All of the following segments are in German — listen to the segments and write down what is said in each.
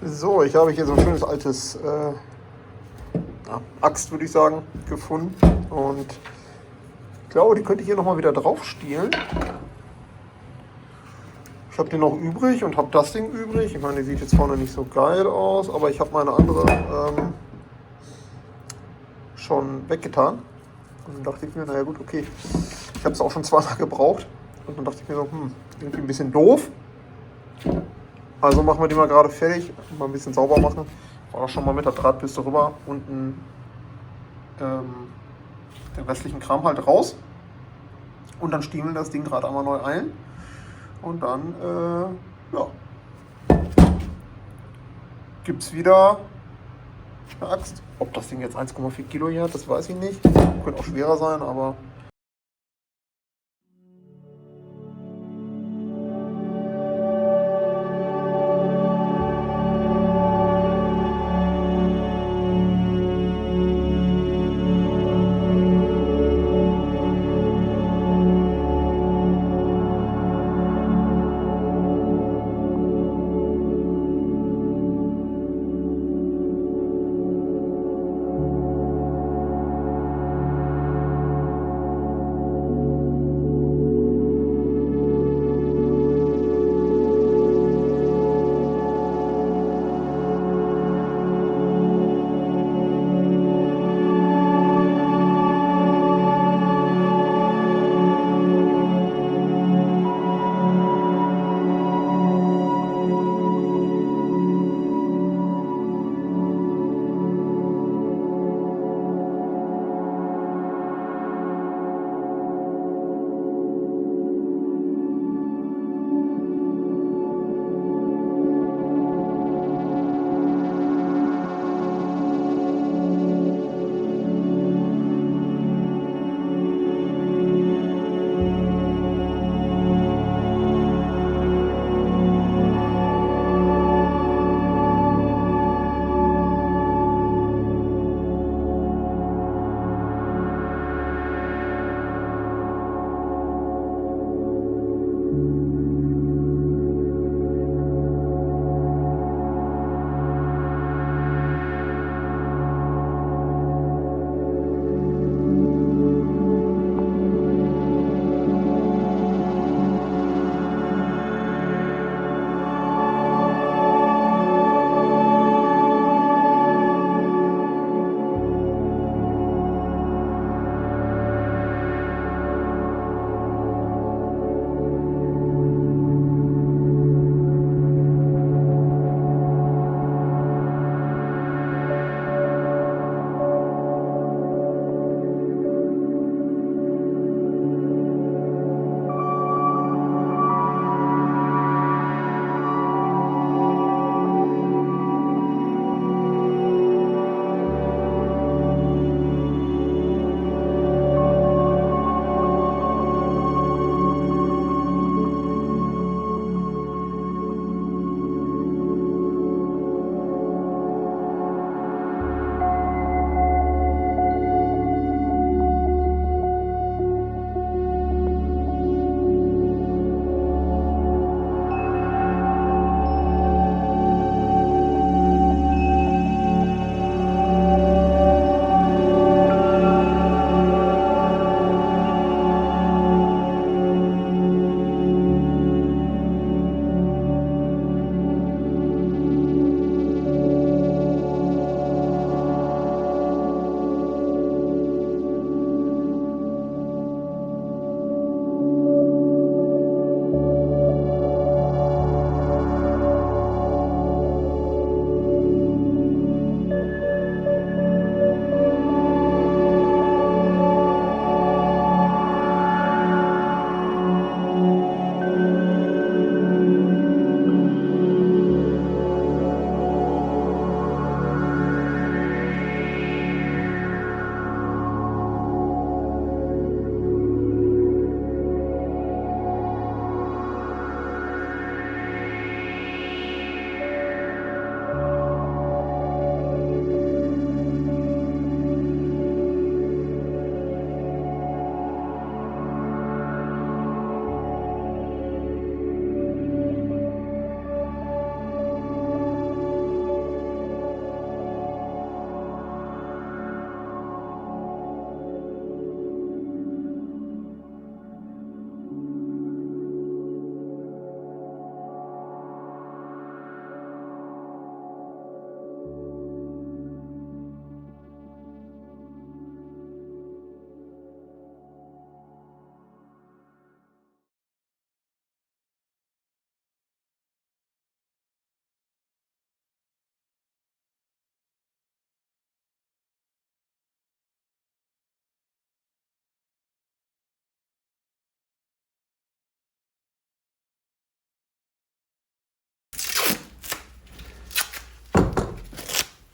So, ich habe hier so ein schönes altes Axt, würde ich sagen, gefunden. Und ich glaube, die könnte ich hier nochmal wieder drauf stiehlen. Ich habe den noch übrig und habe das Ding übrig. Ich meine, die sieht jetzt vorne nicht so geil aus, aber ich habe meine andere schon weggetan. Und dann dachte ich mir, naja gut, okay. Ich habe es auch schon zweimal gebraucht. Und dann dachte ich mir so, irgendwie ein bisschen doof. Also machen wir die mal gerade fertig, mal ein bisschen sauber machen. War auch schon mal mit der Drahtbürste rüber und den restlichen Kram halt raus. Und dann stiemeln das Ding gerade einmal neu ein. Und dann, ja, gibt es wieder eine Axt. Ob das Ding jetzt 1,4 Kilo hier hat, das weiß ich nicht. Könnte auch schwerer sein, aber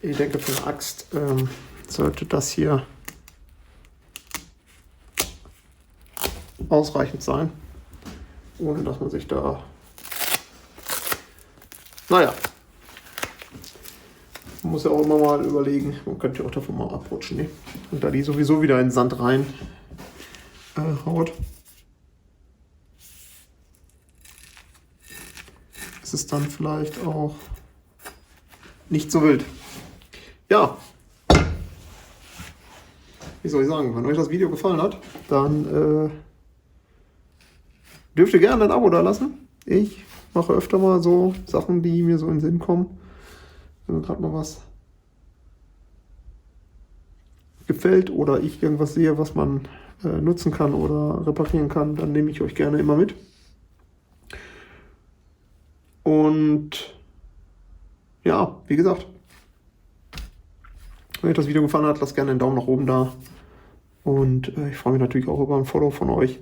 Ich denke, für eine Axt sollte das hier ausreichend sein, ohne dass man sich da... Naja, man muss ja auch immer mal überlegen, man könnte ja auch davon mal abrutschen. Ne? Und da die sowieso wieder in den Sand rein haut, ist es dann vielleicht auch nicht so wild. Ja, wie soll ich sagen, wenn euch das Video gefallen hat, dann dürft ihr gerne ein Abo da lassen. Ich mache öfter mal so Sachen, die mir so in den Sinn kommen. Wenn mir gerade mal was gefällt oder ich irgendwas sehe, was man nutzen kann oder reparieren kann, dann nehme ich euch gerne immer mit. Und ja, wie gesagt, wenn euch das Video gefallen hat, lasst gerne einen Daumen nach oben da. Und ich freue mich natürlich auch über ein Follow von euch.